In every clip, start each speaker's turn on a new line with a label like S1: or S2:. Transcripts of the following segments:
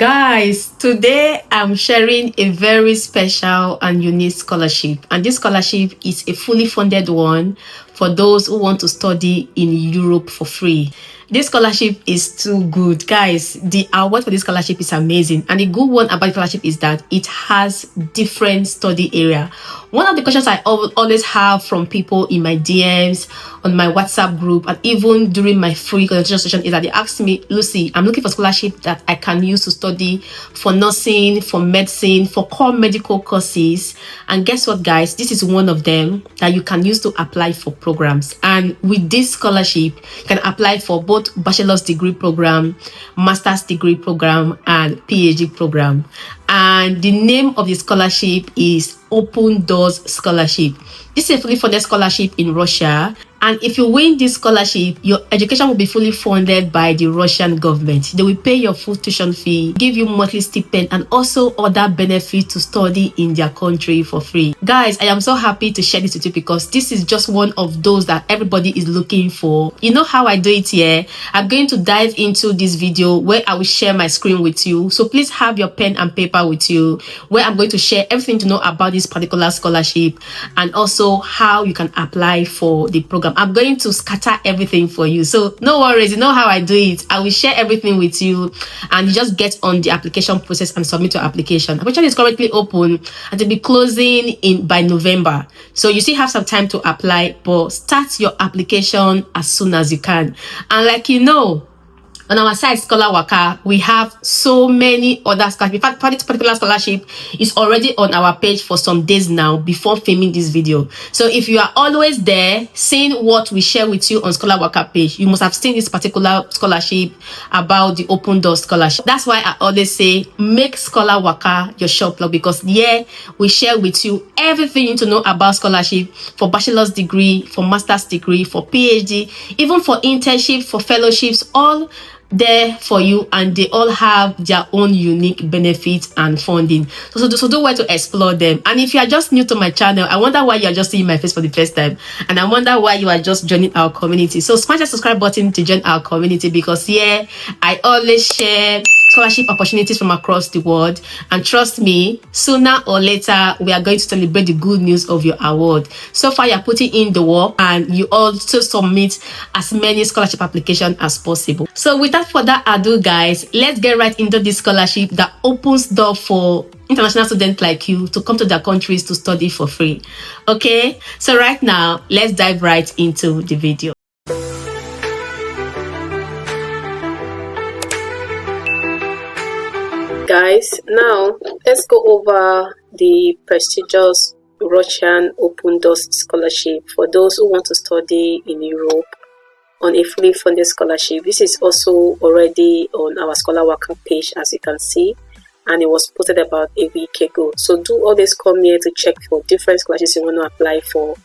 S1: Guys, today I'm sharing a very special and unique scholarship, and this scholarship is a fully funded one for those who want to study in Europe for free. This scholarship is too good, guys. The award for this scholarship is amazing, and the good one about the scholarship is that it has different study area. One of the questions I always have from people in my DMs, on my WhatsApp group, and even during my free consultation session is that they ask me, Lucy, I'm looking for scholarship that I can use to study for nursing, for medicine, for core medical courses. And guess what, guys? This is one of them that you can use to apply for programs. And with this scholarship, you can apply for both bachelor's degree program, master's degree program, and PhD program. And the name of the scholarship is Open Doors Scholarship. This is a fully funded scholarship in Russia. And if you win this scholarship, your education will be fully funded by the Russian government. They will pay your full tuition fee, give you monthly stipend, and also other benefits to study in their country for free. Guys, I am so happy to share this with you because this is just one of those that everybody is looking for. You know how I do it here? I'm going to dive into this video where I will share my screen with you. So please have your pen and paper with you, where I'm going to share everything to know about this particular scholarship and also how you can apply for the program. I'm going to scatter everything for you, so no worries. You know how I do it. I will share everything with you, and you just get on the application process and submit your application. Application is currently open and to be closing by November, so you still have some time to apply, but start your application as soon as you can. And like you know, on our site ScholarWaka, we have so many other scholarships. In fact, this particular scholarship is already on our page for some days now before filming this video. So if you are always there seeing what we share with you on ScholarWaka page, you must have seen this particular scholarship about the Open Doors Scholarship. That's why I always say make ScholarWaka your shop blog, because here we share with you everything you need to know about scholarship for bachelor's degree, for master's degree, for PhD, even for internship, for fellowships, all there for you, and they all have their own unique benefits and funding. So do well to explore them. And if you are just new to my channel, I wonder why you are just seeing my face for the first time, and I wonder why you are just joining our community. So smash the subscribe button to join our community, because here I always share scholarship opportunities from across the world, and trust me, sooner or later we are going to celebrate the good news of your award. So far you're putting in the work, and you also submit as many scholarship applications as possible. So without further ado, guys, let's get right into this scholarship that opens door for international students like you to come to their countries to study for free. Okay, so right now let's dive right into the video. Guys, now let's go over the prestigious Russian Open Doors Scholarship for those who want to study in Europe on a fully funded scholarship. This is also already on our ScholarWaka page, as you can see, and it was posted about a week ago. So do always come here to check for different scholarships you want to apply for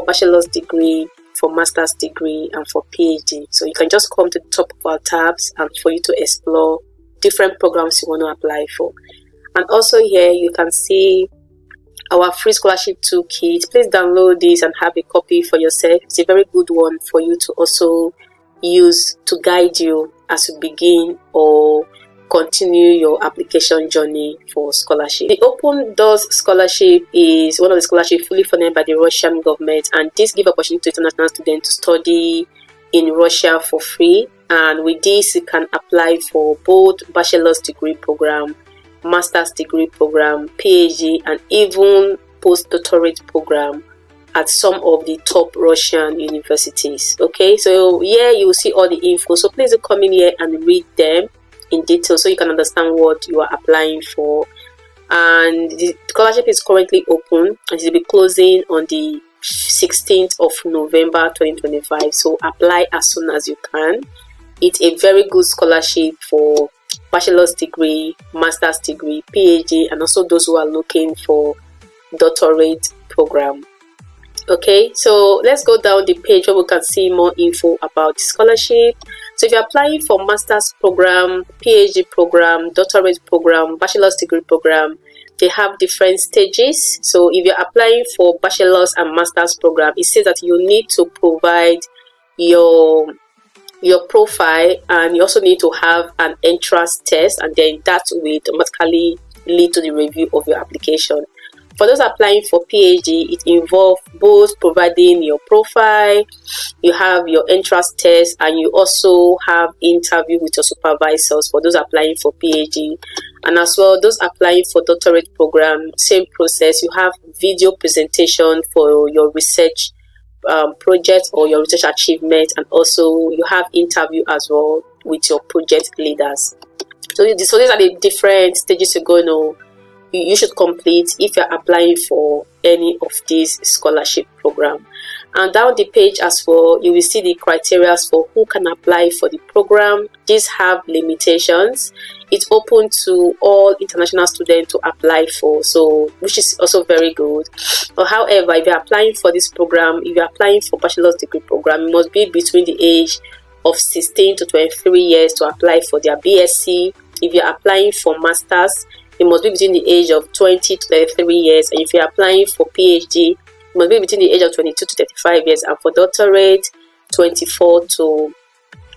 S1: bachelor's degree, for master's degree, and for PhD. So you can just come to the top of our tabs and for you to explore different programs you want to apply for. And also here you can see our free scholarship toolkit. Please download this and have a copy for yourself. It's a very good one for you to also use to guide you as you begin or continue your application journey for scholarship. The Open Doors Scholarship is one of the scholarships fully funded by the Russian government, and this gives opportunity to international students to study in Russia for free. And with this you can apply for both bachelor's degree program, master's degree program, PhD, and even postdoctorate program at some of the top Russian universities. Okay, so here you will see all the info, so please do come in here and read them in detail so you can understand what you are applying for. And the scholarship is currently open and it will be closing on the 16th of November 2025, so apply as soon as you can. It's a very good scholarship for bachelor's degree, master's degree, PhD, and also those who are looking for doctorate program. Okay, so let's go down the page where we can see more info about the scholarship. So if you're applying for master's program, PhD program, doctorate program, bachelor's degree program, they have different stages. So if you're applying for bachelor's and master's program, it says that you need to provide your your profile, and you also need to have an entrance test, and then that will automatically lead to the review of your application. For those applying for PhD, it involves both providing your profile, you have your entrance test, and you also have interview with your supervisors for those applying for PhD. And as well, those applying for doctorate program, same process. You have video presentation for your research project or your research achievement, and also you have interview as well with your project leaders. So these are the different stages you're going to you should complete if you're applying for any of these scholarship program. And down the page as well, you will see the criteria for who can apply for the program. These have limitations. It's open to all international students to apply for, so which is also very good. But however, if you're applying for this program, if you're applying for bachelor's degree program, you must be between the age of 16 to 23 years to apply for their BSc. If you're applying for masters, it must be between the age of 20 to 33 years. And if you're applying for PhD, it must be between the age of 22 to 35 years. And for doctorate, 24 to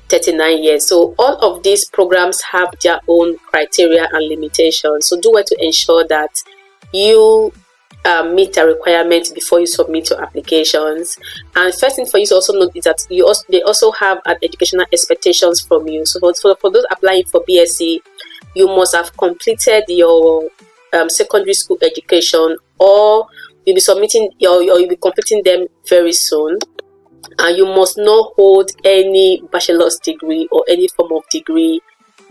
S1: 39 years. So all of these programs have their own criteria and limitations. So do well to ensure that you meet the requirements before you submit your applications. And first thing for you to also note is that they also have an educational expectations from you. So for those applying for BSc, you must have completed your secondary school education, or you'll be submitting or you'll be completing them very soon. And you must not hold any bachelor's degree or any form of degree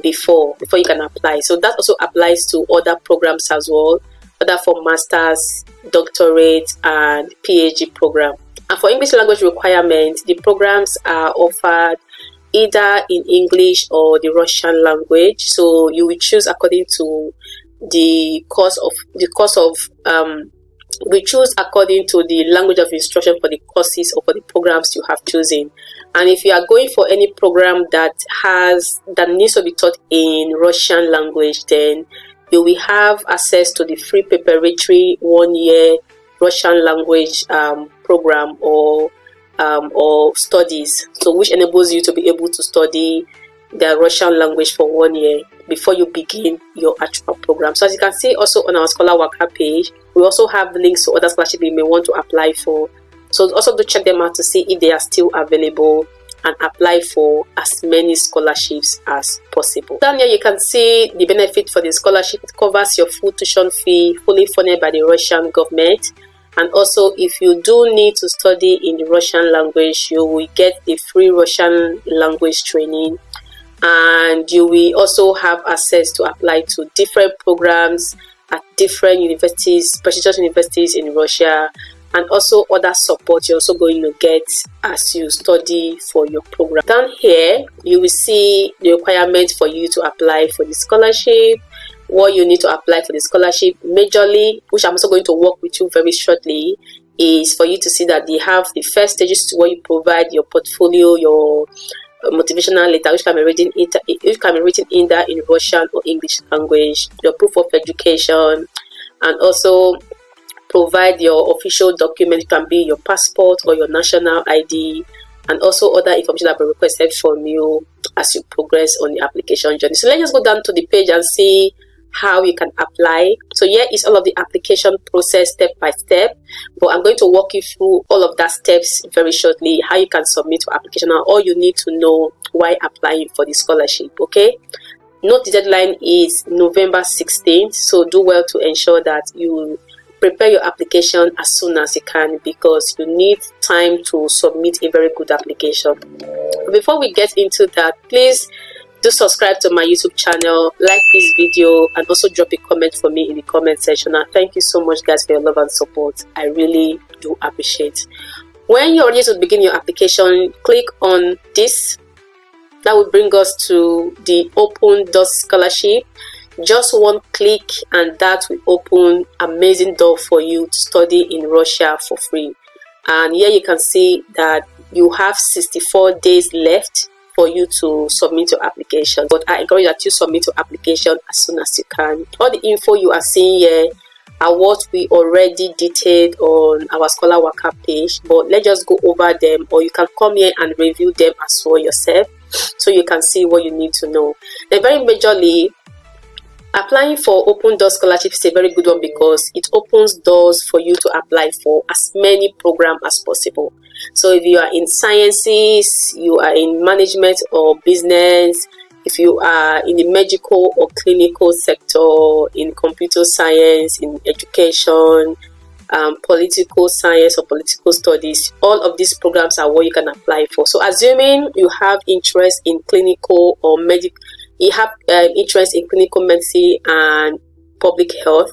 S1: before you can apply. So that also applies to other programs as well, other for masters, doctorate, and PhD program. And for English language requirements, the programs are offered either in English or the Russian language. So you will choose according to the course of we choose according to the language of instruction for the courses or for the programs you have chosen. And if you are going for any program that needs to be taught in Russian language, then you will have access to the free preparatory 1-year Russian language program or studies, so which enables you to be able to study the Russian language for 1 year before you begin your actual program. So as you can see also on our ScholarWaka page, we also have links to other scholarships you may want to apply for. So also do check them out to see if they are still available and apply for as many scholarships as possible. Down here you can see the benefit for the scholarship. It covers your full tuition fee, fully funded by the Russian government. And also, if you do need to study in the Russian language, you will get the free Russian language training, and you will also have access to apply to different programs at different universities, prestigious universities in Russia, and also other support you're also going to get as you study for your program. Down here, you will see the requirements for you to apply for the scholarship, what you need to apply for the scholarship. Majorly, which I'm also going to work with you very shortly, is for you to see that they have the first stages where you provide your portfolio, your motivational letter, which can be written either in Russian or English language, your proof of education, and also provide your official document. It can be your passport or your national ID, and also other information that will be requested from you as you progress on the application journey. So let's just go down to the page and see how you can apply. So here is all of the application process step by step, but I'm going to walk you through all of that steps very shortly, how you can submit your application and all you need to know while applying for the scholarship. Okay, note the deadline is November 16th, so do well to ensure that you prepare your application as soon as you can, because you need time to submit a very good application. Before we get into that, please do subscribe to my YouTube channel, like this video, and also drop a comment for me in the comment section. And thank you so much guys for your love and support. I really do appreciate. When you're ready to begin your application, click on this. That will bring us to the Open Doors Scholarship. Just one click and that will open amazing door for you to study in Russia for free. And here you can see that you have 64 days left for you to submit your application, but I encourage that you submit your application as soon as you can. All the info you are seeing here are what we already detailed on our ScholarWaka page, but let's just go over them, or you can come here and review them as well yourself, so you can see what you need to know. And very majorly, applying for Open Door Scholarship is a very good one because it opens doors for you to apply for as many programs as possible. So if you are in sciences, you are in management or business, if you are in the medical or clinical sector, in computer science, in education, political science or political studies, all of these programs are what you can apply for. So assuming you have interest in clinical or medical, you have interest in clinical medicine and public health,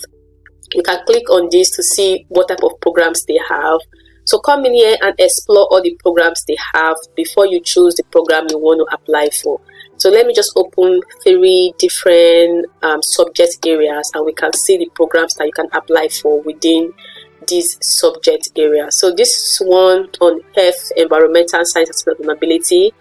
S1: you can click on this to see what type of programs they have. So come in here and explore all the programs they have before you choose the program you want to apply for. So let me just open 3 different subject areas, and we can see the programs that you can apply for within these subject areas. So this one on health, environmental science, and sustainability.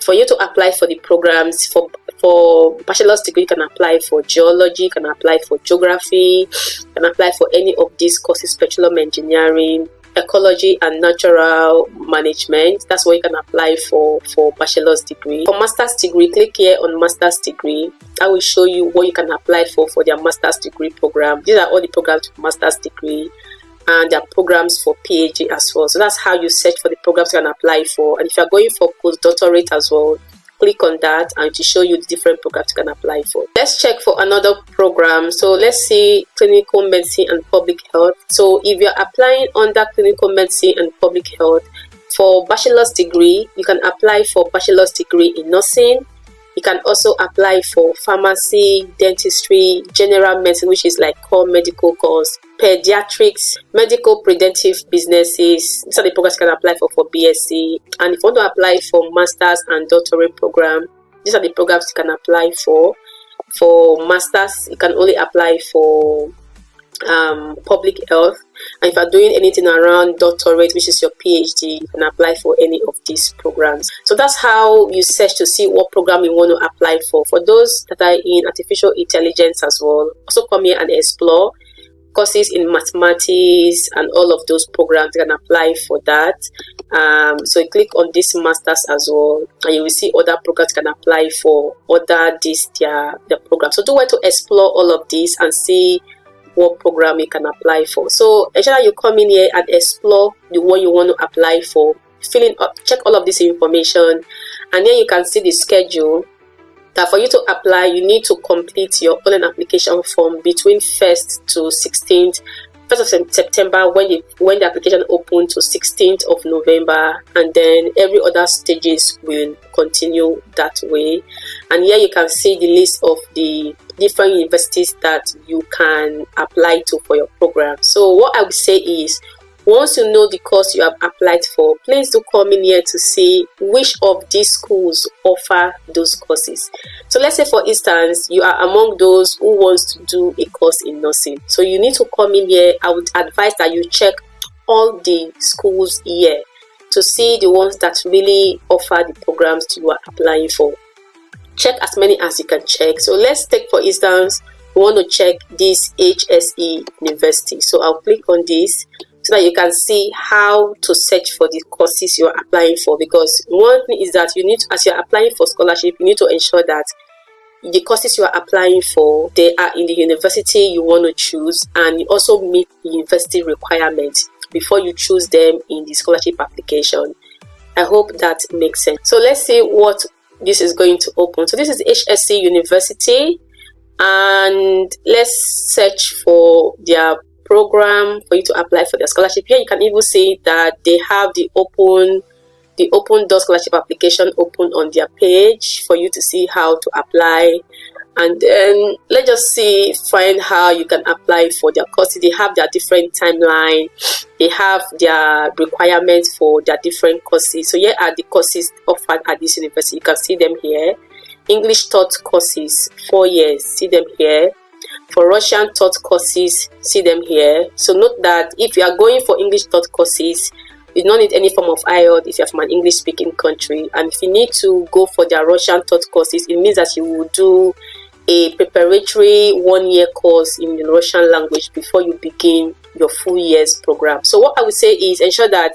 S1: For you to apply for the programs, for bachelor's degree, you can apply for geology, you can apply for geography, you can apply for any of these courses, petroleum engineering, ecology and natural management. That's what you can apply for bachelor's degree. For master's degree, click here on master's degree. I will show you what you can apply for their master's degree program. These are all the programs for master's degree, and there are programs for PhD as well. So that's how you search for the programs you can apply for. And if you're going for postdoctorate as well, click on that and to show you the different programs you can apply for. Let's check for another program. So let's see clinical medicine and public health. So if you're applying under clinical medicine and public health for bachelor's degree, you can apply for bachelor's degree in nursing. You can also apply for pharmacy, dentistry, general medicine, which is like core medical course, pediatrics, medical preventive businesses. These are the programs you can apply for BSc. And if you want to apply for master's and doctorate program, these are the programs you can apply for. For master's, you can only apply for public health, and if you're doing anything around doctorate, which is your PhD, you can apply for any of these programs. So that's how you search to see what program you want to apply for. For those that are in artificial intelligence as well, also come here and explore courses in mathematics and all of those programs. You can apply for that. So you click on this masters as well, and you will see other programs you can apply for, other their programs. So do well to explore all of these and see what program you can apply for. So ensure that you come in here and explore the one you want to apply for, filling up, check all of this information, and then you can see the schedule that for you to apply, you need to complete your online application form between 1st to 16th. 1st of September when the application open to 16th of November, and then every other stages will continue that way. And here you can see the list of the different universities that you can apply to for your program. So what I would say is, once you know the course you have applied for, please do come in here to see which of these schools offer those courses. So let's say, for instance, you are among those who wants to do a course in nursing. So you need to come in here. I would advise that you check all the schools here to see the ones that really offer the programs you are applying for. Check as many as you can check. So let's take, for instance, we want to check this HSE University. So I'll click on this so that you can see how to search for the courses you're applying for. Because one thing is that you need to, as you're applying for scholarship, you need to ensure that the courses you are applying for, they are in the university you want to choose, and you also meet the university requirements before you choose them in the scholarship application. I hope that makes sense. So let's see what this is going to open. So this is HSC University, and let's search for their program for you to apply for their scholarship. Here you can even see that they have the open door scholarship application open on their page for you to see how to apply. And then let's just find how you can apply for their courses. They have their different timeline, they have their requirements for their different courses. So here are the courses offered at this university. You can see them here. English taught courses, 4 years, see them here. For Russian taught courses, see them here. So note that if you are going for English taught courses, you don't need any form of IELTS if you're from an English speaking country. And if you need to go for their Russian taught courses, it means that you will do
S2: a preparatory 1-year course in the Russian language before you begin your full year's program. So what I would say is ensure that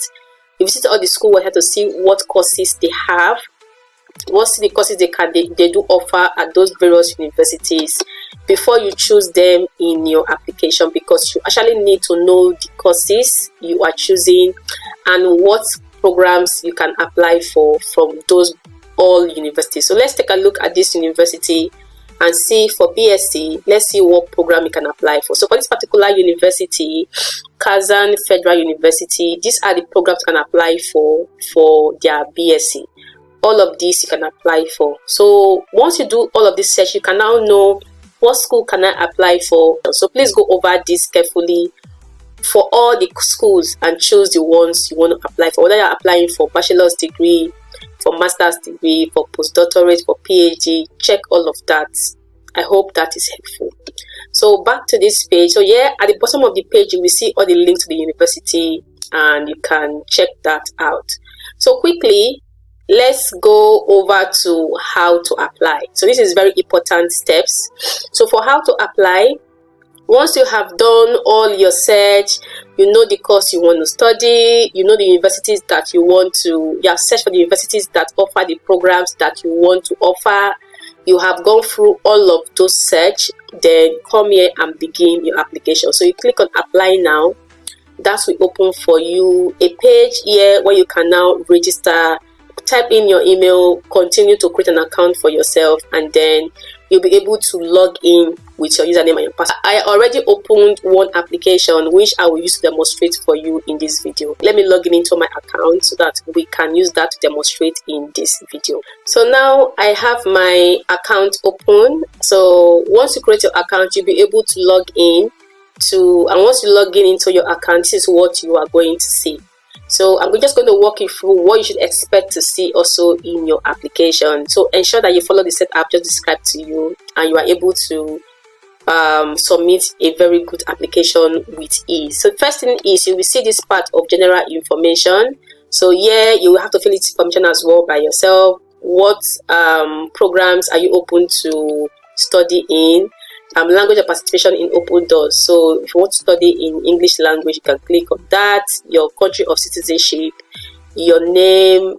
S2: you visit all the school websites to see what courses they have, what's the courses they do offer at those various universities before you choose them in your application, because you actually need to know the courses you are choosing and what programs you can apply for from those all universities. So let's take a look at this university and see for BSc, let's see what program you can apply for. So for this particular university, Kazan Federal University, these are the programs you can apply for their BSc. All of these you can apply for. So once you do all of this search, you can now know what school can I apply for. So please go over this carefully for all the schools and choose the ones you want to apply for. Whether you're applying for bachelor's degree, for master's degree, for postdoctorate, for PhD, check all of that. I hope that is helpful. So back to this page. So yeah, at the bottom of the page, you will see all the links to the university and you can check that out. So quickly, let's go over to how to apply. So this is very important steps. So for how to apply, once you have done all your search, you know the course you want to study, you know the universities that you want to, you have searched for the universities that offer the programs that you want to offer, you have gone through all of those search, then come here and begin your application. So you click on apply now. That will open for you a page here where you can now register, type in your email, continue to create an account for yourself, and then you'll be able to log in with your username and your password. I already opened one application which I will use to demonstrate for you in this video. Let me log in into my account so that we can use that to demonstrate in this video. So now I have my account open. So once you create your account, you'll be able to log in and once you log in into your account, this is what you are going to see. So I'm just going to walk you through what you should expect to see also in your application. So ensure that you follow the set I've just described to you and you are able to submit a very good application with ease. So first thing is you will see this part of general information. So here you will have to fill this information as well by yourself. What programs are you open to study in? Language of participation in open doors. So if you want to study in English language, you can click on that. Your country of citizenship, your name,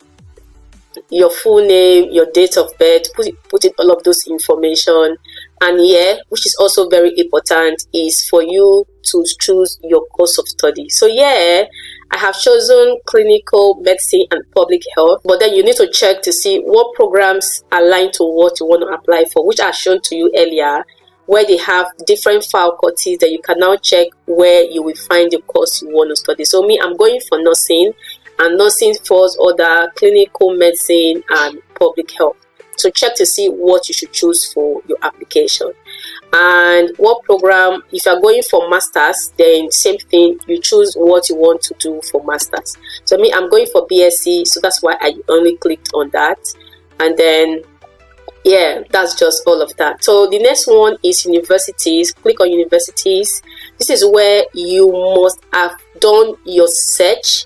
S2: your full name, your date of birth, put in all of those information. And here, which is also very important, is for you to choose your course of study. So yeah, I have chosen clinical medicine and public health, but then you need to check to see what programs align to what you want to apply for, which are shown to you earlier, where they have different faculties that you can now check where you will find the course you want to study. So me, I'm going for nursing, and nursing falls under clinical medicine and public health. So check to see what you should choose for your application. And what program, if you're going for masters, then same thing, you choose what you want to do for masters. So me, I'm going for BSc, so that's why I only clicked on that. And then yeah, that's just all of that. So the next one is universities. Click on universities. This is where you must have done your search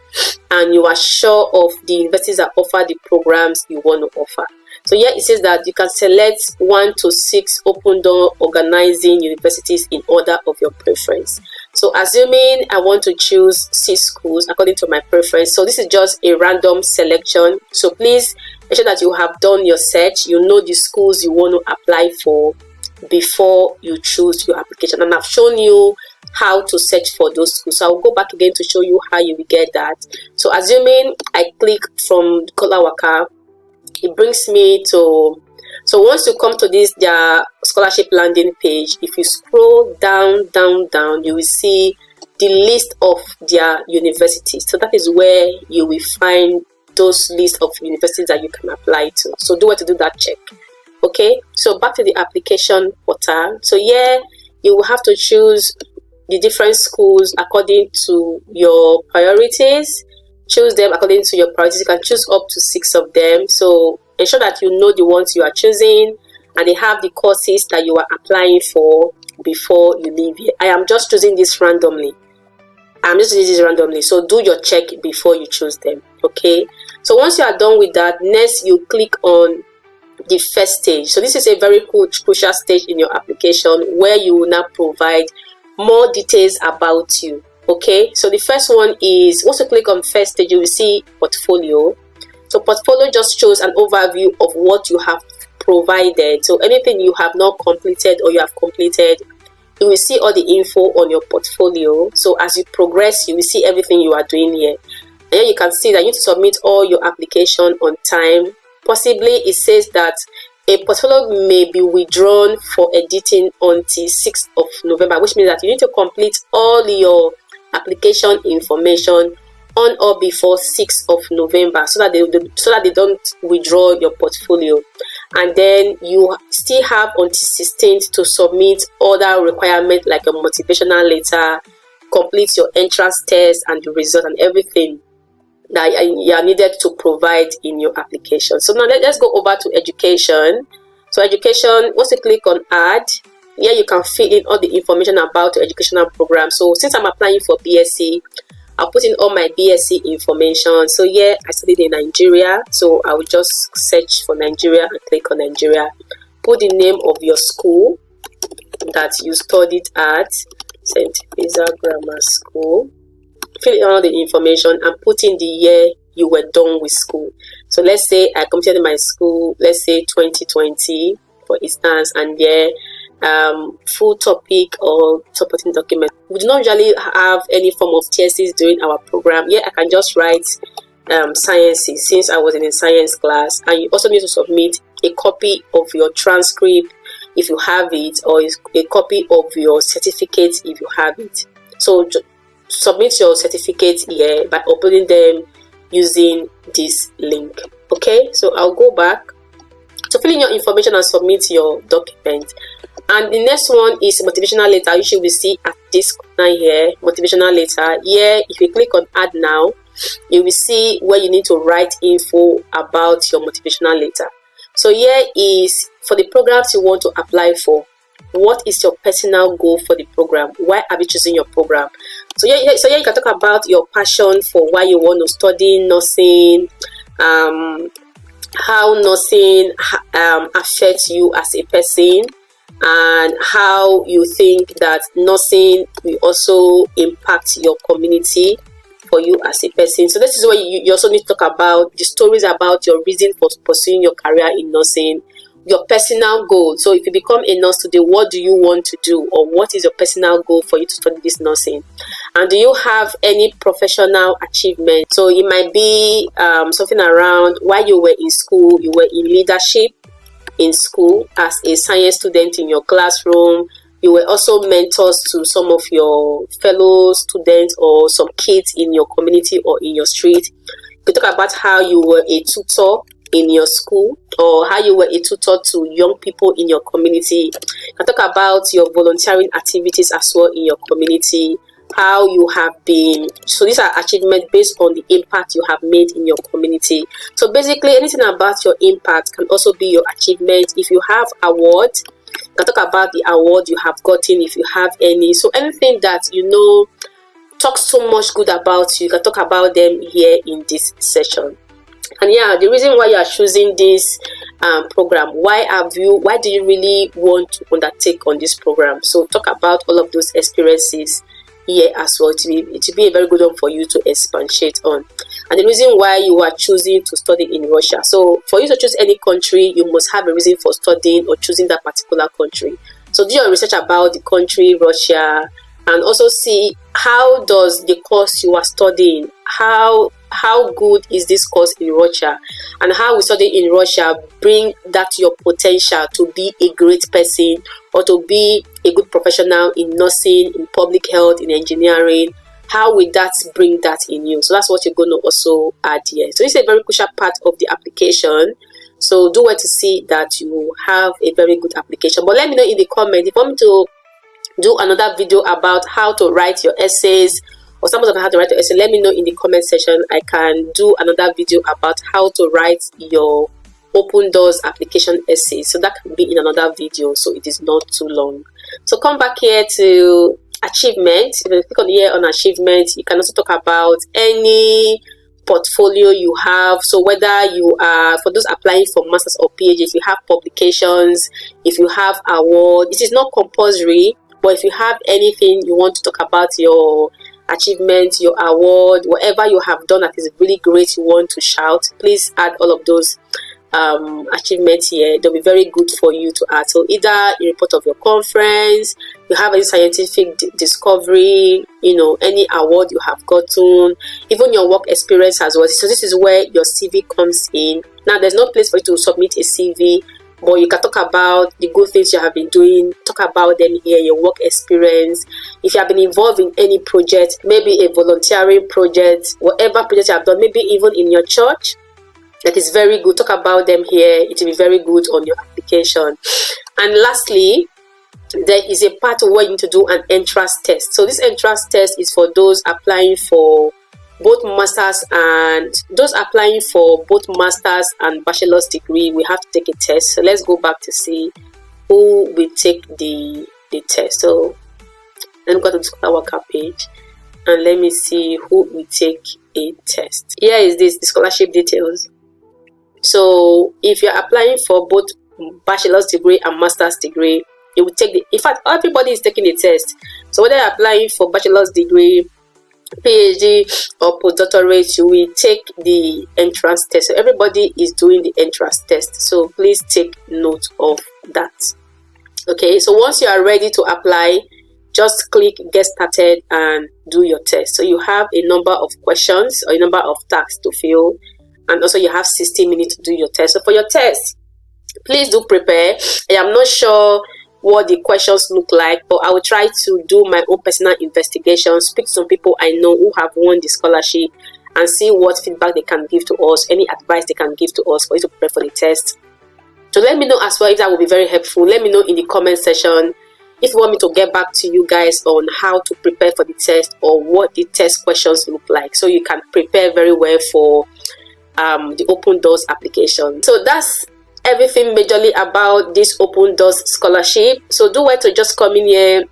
S2: and you are sure of the universities that offer the programs you want to offer. So here it says that you can select 1 to 6 open door organizing universities in order of your preference. So assuming I want to choose 6 schools according to my preference, so this is just a random selection. So please ensure that you have done your search, you know the schools you want to apply for before you choose your application. And I've shown you how to search for those schools. So I'll go back again to show you how you will get that. So assuming I click from ScholarWaka, it brings me to, so once you come to this, their scholarship landing page, if you scroll down, you will see the list of their universities. So that is where you will find those list of universities that you can apply to. So do what to do that check. Okay, so back to the application portal. So here you will have to choose the different schools according to your priorities. Choose them according to your priorities. You can choose up to 6 of them. So ensure that you know the ones you are choosing and they have the courses that you are applying for before you leave here. I am just choosing this randomly. So do your check before you choose them. Okay, so once you are done with that, next you click on the first stage. So this is a very crucial stage in your application where you will now provide more details about you. Okay, so the first one is, once you click on first stage, you will see portfolio. So portfolio just shows an overview of what you have provided. So anything you have not completed or you have completed, you will see all the info on your portfolio. So as you progress, you will see everything you are doing here. And here you can see that you need to submit all your application on time. Possibly it says that a portfolio may be withdrawn for editing until 6th of November, which means that you need to complete all your application information on or before 6th of November so that they don't withdraw your portfolio. And then you still have until 16th to submit other requirements like a motivational letter, complete your entrance test and the result and everything that you are needed to provide in your application. So now let's go over to education. So education, once you click on add, here you can fill in all the information about your educational program. So since I'm applying for BSc, I'll put in all my BSc information. So here I studied in Nigeria, so I will just search for Nigeria and click on Nigeria. Put the name of your school that you studied at, St. Teresa Grammar School. Fill in all the information and put in the year you were done with school. So let's say I completed my school, let's say 2020 for instance, and full topic or supporting document. We do not usually have any form of thesis during our program. I can just write sciences since I was in a science class. And you also need to submit a copy of your transcript if you have it, or a copy of your certificate if you have it. So submit your certificate here by uploading them using this link. Okay, so I'll go back. So fill in your information and submit your document. And the next one is motivational letter. You should see at this corner here, motivational letter. Here, if you click on add now, you will see where you need to write info about your motivational letter. So here is for the programs you want to apply for. What is your personal goal for the program? Why are you choosing your program? So here you can talk about your passion for why you want to study nursing, how nursing affects you as a person, and how you think that nursing will also impact your community for you as a person. So this is where you also need to talk about the stories about your reason for pursuing your career in nursing, your personal goal. So if you become a nurse today, what do you want to do, or what is your personal goal for you to study this nursing? And do you have any professional achievement? So it might be something around while you were in school, you were in leadership in school as a science student in your classroom. You were also mentors to some of your fellow students or some kids in your community or in your street. You could talk about how you were a tutor in your school, or how you were a tutor to young people in your community. You can talk about your volunteering activities as well in your community, how you have been. So these are achievements based on the impact you have made in your community. So basically anything about your impact can also be your achievement. If you have awards, you can talk about the award you have gotten if you have any. So anything that you know talks so much good about you, you can talk about them here in this session. And the reason why you are choosing this program, why do you really want to undertake on this program? So talk about all of those experiences here as well. It will be a very good one for you to expatiate on. And the reason why you are choosing to study in Russia. So for you to choose any country, you must have a reason for studying or choosing that particular country. So do your research about the country, Russia, and also see how does the course you are studying, how good is this course in Russia, and how we study in Russia bring that your potential to be a great person or to be a good professional in nursing, in public health, in engineering. How will that bring that in you? So that's what you're going to also add here. So it's a very crucial part of the application. So do well to see that you have a very good application. But let me know in the comment if you want me to do another video about how to write your essays, or some of how to write your essay. Let me know in the comment section. I can do another video about how to write your open doors application essay. So that can be in another video, so it is not too long. So come back here to achievement. If you click on here on achievement, you can also talk about any portfolio you have. So whether you are, for those applying for masters or PhD, if you have publications, if you have award, it is not compulsory, but if you have anything you want to talk about, your achievement, your award, whatever you have done that is really great, you want to shout, please add all of those achievements here. They'll be very good for you to add. So either a report of your conference, you have any scientific discovery, you know, any award you have gotten, even your work experience as well. So this is where your CV comes in. Now there's no place for you to submit a CV, but you can talk about the good things you have been doing, talk about them here, your work experience. If you have been involved in any project, maybe a volunteering project, whatever project you have done, maybe even in your church, that is very good. Talk about them here. It will be very good on your application. And lastly, there is a part where you need to do an entrance test. So this entrance test is for those applying for both masters and bachelor's degree. We have to take a test. So let's go back to see who will take the test. So let me go to the ScholarWaka page and let me see who will take a test. Here is the scholarship details. So if you're applying for both bachelor's degree and master's degree, you will take in fact, everybody is taking the test. So whether you're applying for bachelor's degree, PhD or postdoctorate, you will take the entrance test. So everybody is doing the entrance test. So please take note of that. Okay, so once you are ready to apply, just click get started and do your test. So you have a number of questions or a number of tasks to fill, and also you have 60 minutes to do your test. So for your test, please do prepare. I am not sure what the questions look like, but I will try to do my own personal investigation, speak to some people I know who have won the scholarship, and see what feedback they can give to us, any advice they can give to us for you to prepare for the test. So let me know as well if that will be very helpful. Let me know in the comment section if you want me to get back to you guys on how to prepare for the test or what the test questions look like, so you can prepare very well for the Open Doors application. So that's everything majorly about this Open Doors scholarship. So do well to just come in here,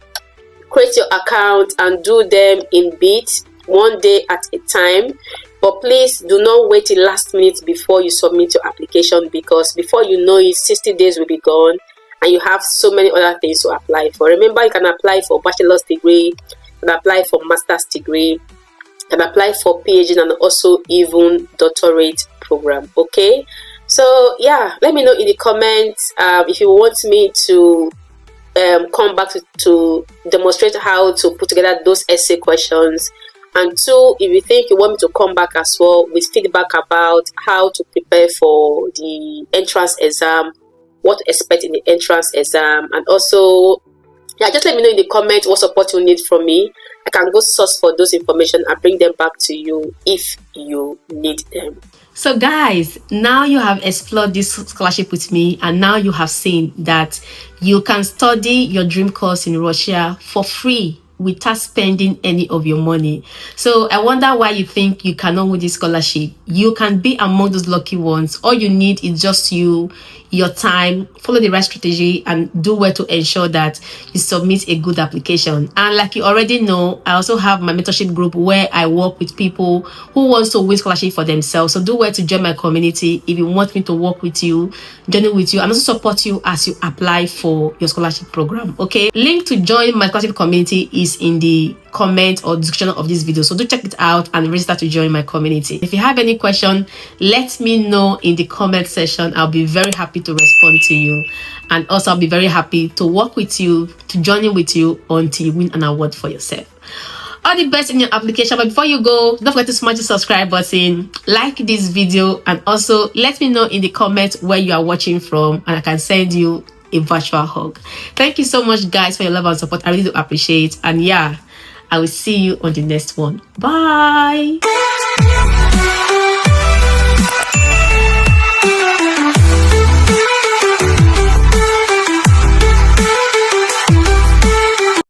S2: create your account and do them in bits, one day at a time. But please do not wait till last minute before you submit your application, because before you know it, 60 days will be gone and you have so many other things to apply for. Remember, you can apply for bachelor's degree, you can apply for master's degree, you can apply for PhD and also even doctorate program. Okay, so yeah, let me know in the comments if you want me to come back to demonstrate how to put together those essay questions. And two, if you think you want me to come back as well with feedback about how to prepare for the entrance exam, what to expect in the entrance exam, and also, yeah, just let me know in the comments what support you need from me. I can go source for those information and bring them back to you if you need them.
S1: So guys, now you have explored this scholarship with me, and now you have seen that you can study your dream course in Russia for free without spending any of your money. So I wonder why you think you cannot win this scholarship. You can be among those lucky ones. All you need is just you, your time, follow the right strategy, and do well to ensure that you submit a good application. And like you already know, I also have my mentorship group where I work with people who want to win scholarship for themselves. So do well to join my community if you want me to work with you, journey with you, and also support you as you apply for your scholarship program. Okay, link to join my scholarship community is in the comment or description of this video, so do check it out and register to join my community. If you have any question, let me know in the comment section. I'll be very happy to respond to you, and also I'll be very happy to work with you, to journey with you until you win an award for yourself. All the best in your application. But before you go, don't forget to smash the subscribe button, like this video, and also let me know in the comments where you are watching from, and I can send you a virtual hug. Thank you so much guys for your love and support. I really do appreciate, and yeah, I will see you on the next one. Bye.